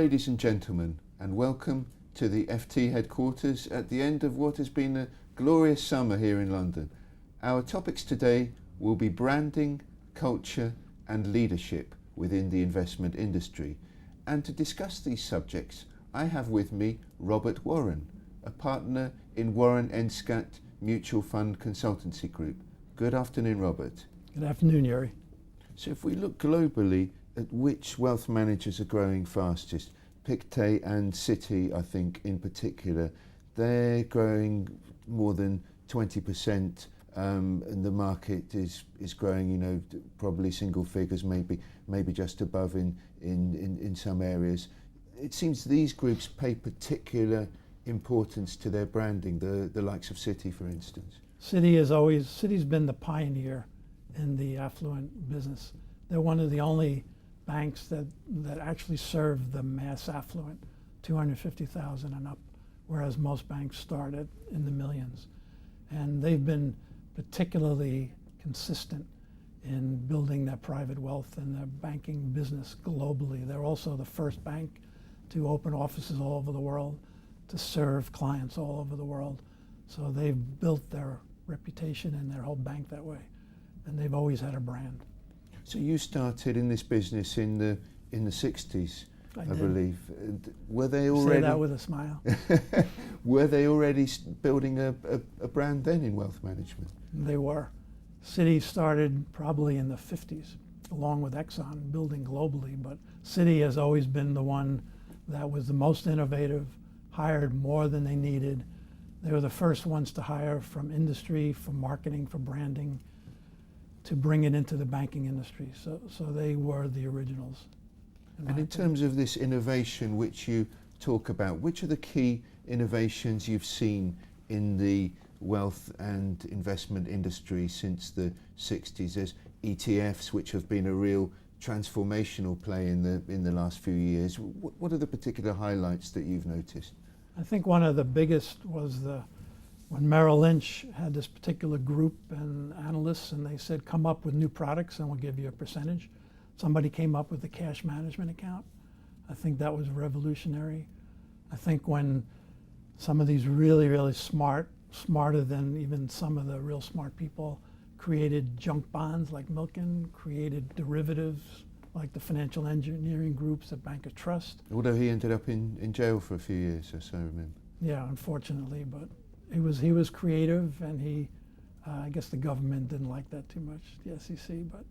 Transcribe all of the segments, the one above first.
ladies and gentlemen, and welcome to the FT headquarters at the end of what has been a glorious summer here in London. Our topics today will be branding, culture and leadership within the investment industry. And to discuss these subjects, I have with me Robert Warren, a partner in Warren Enscat Mutual Fund Consultancy Group. Good afternoon, Robert. Good afternoon, Yuri. So if we look globally at which wealth managers are growing fastest, Pictet and Citi, I think in particular, they're growing more than 20%, and the market is growing, probably single figures, maybe just above in some areas. It seems these groups pay particular importance to their branding, the likes of Citi, for instance. Citi's been the pioneer in the affluent business. They're one of the only banks that actually serve the mass affluent, 250,000 and up, whereas most banks started in the millions. And they've been particularly consistent in building their private wealth and their banking business globally. They're also the first bank to open offices all over the world, to serve clients all over the world. So they've built their reputation and their whole bank that way. And they've always had a brand. So you started in this business in the 60s, I believe. Were they already? Say that with a smile. Were they already building a brand then in wealth management? They were. Citi started probably in the 50s, along with Exxon, building globally. But Citi has always been the one that was the most innovative, hired more than they needed. They were the first ones to hire from industry, for marketing, for branding, to bring it into the banking industry. So they were the originals. And in terms of this innovation which you talk about, which are the key innovations you've seen in the wealth and investment industry since the 60s? There's ETFs, which have been a real transformational play in the last few years. What are the particular highlights that you've noticed? I think one of the biggest was when Merrill Lynch had this particular group and analysts, and they said, come up with new products and we'll give you a percentage. Somebody came up with the cash management account. I think that was revolutionary. I think when some of these really, really smarter than even some of the real smart people, created junk bonds like Milken, created derivatives like the financial engineering groups at Bank of Trust. Although he ended up in jail for a few years, as I remember. Yeah, unfortunately, but he was creative, and I guess the government didn't like that too much, the SEC, but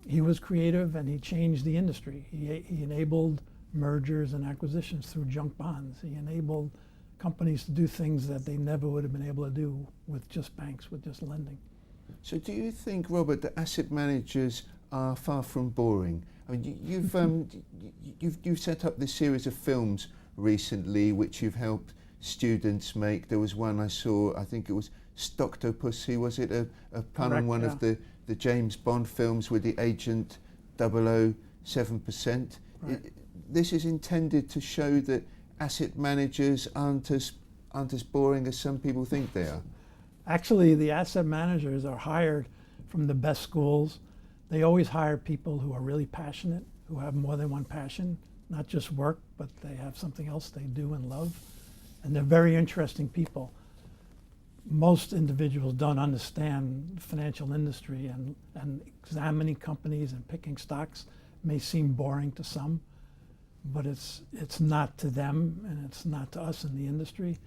he was creative and he changed the industry. He enabled mergers and acquisitions through junk bonds. He enabled companies to do things that they never would have been able to do with just banks, with just lending. So do you think, Robert, that asset managers are far from boring? I mean, you've set up this series of films recently which you've helped students make. There was one I saw, I think it was Stocktopus, was it a pun on one of the James Bond films with the agent 007%? Right. This is intended to show that asset managers aren't as boring as some people think they are. Actually, the asset managers are hired from the best schools. They always hire people who are really passionate, who have more than one passion, not just work, but they have something else they do and love. And they're very interesting people. Most individuals don't understand the financial industry, and examining companies and picking stocks may seem boring to some, but it's not to them and it's not to us in the industry.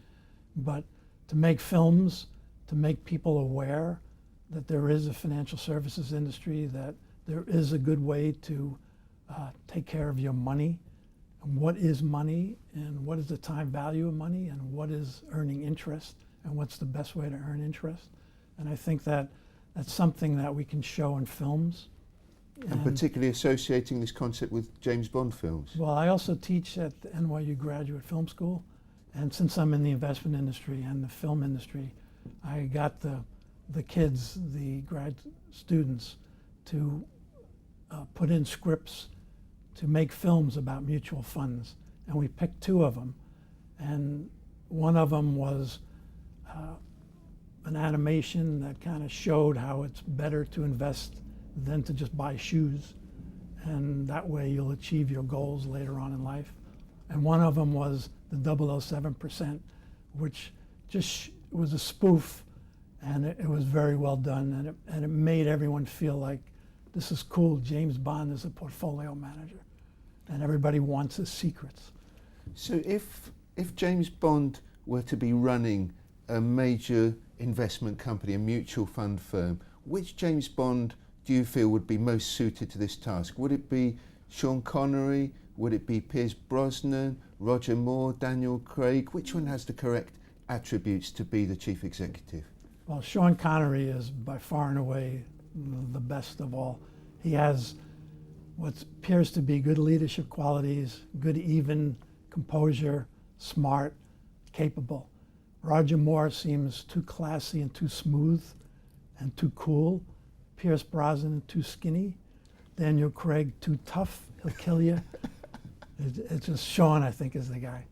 But to make films, to make people aware that there is a financial services industry, that there is a good way to take care of your money, and what is money, and what is the time value of money, and what is earning interest, and what's the best way to earn interest. And I think that that's something that we can show in films. And particularly associating this concept with James Bond films. Well, I also teach at the NYU Graduate Film School, and since I'm in the investment industry and the film industry, I got the kids, the grad students, to put in scripts to make films about mutual funds. And we picked two of them. And one of them was an animation that kind of showed how it's better to invest than to just buy shoes. and that way you'll achieve your goals later on in life. And one of them was the 007%, which just was a spoof, and it was very well done, and it made everyone feel like, this is cool, James Bond is a portfolio manager, and everybody wants his secrets. So if James Bond were to be running a major investment company, a mutual fund firm, which James Bond do you feel would be most suited to this task? Would it be Sean Connery? Would it be Pierce Brosnan, Roger Moore, Daniel Craig? Which one has the correct attributes to be the chief executive? Well, Sean Connery is by far and away the best of all. He has what appears to be good leadership qualities, good even composure, smart, capable. Roger Moore seems too classy and too smooth and too cool. Pierce Brosnan too skinny. Daniel Craig too tough, he'll kill you. It's just Sean, I think, is the guy.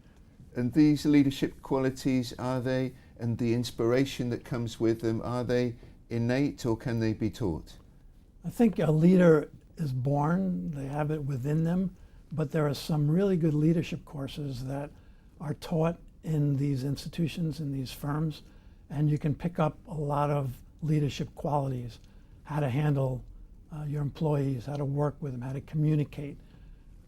And these leadership qualities, are they, and the inspiration that comes with them, are they innate or can they be taught? I think a leader is born, they have it within them, but there are some really good leadership courses that are taught in these institutions, in these firms, and you can pick up a lot of leadership qualities, how to handle your employees, how to work with them, how to communicate,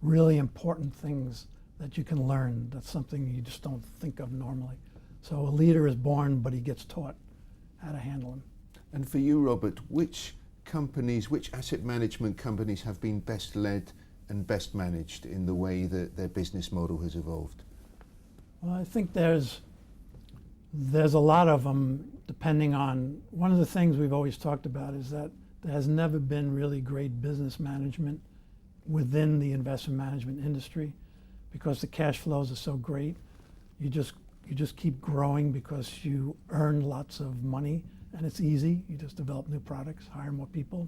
really important things that you can learn. That's something you just don't think of normally. So a leader is born, but he gets taught how to handle them. And for you, Robert, which companies, which asset management companies have been best led and best managed in the way that their business model has evolved? Well, I think there's a lot of them depending on, one of the things we've always talked about is that there has never been really great business management within the investment management industry because the cash flows are so great. You just keep growing because you earn lots of money and it's easy. You just develop new products, hire more people.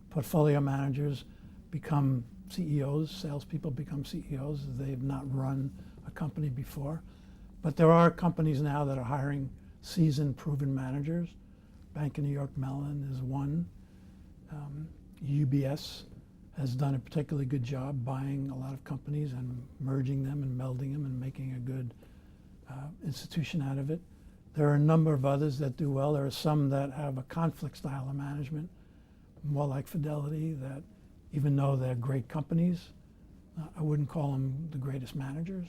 Portfolio managers become CEOs, salespeople become CEOs. They've not run a company before. But there are companies now that are hiring seasoned, proven managers. Bank of New York Mellon is one. UBS has done a particularly good job buying a lot of companies and merging them and melding them and making a good institution out of it. There are a number of others that do well. There are some that have a conflict style of management, more like Fidelity, that even though they're great companies, I wouldn't call them the greatest managers.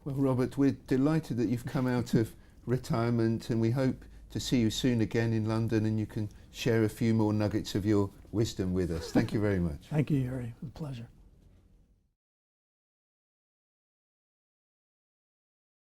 Well, Robert, we're delighted that you've come out of retirement, and we hope to see you soon again in London and you can share a few more nuggets of your wisdom with us. Thank you very much. Thank you, Yuri. It was a pleasure.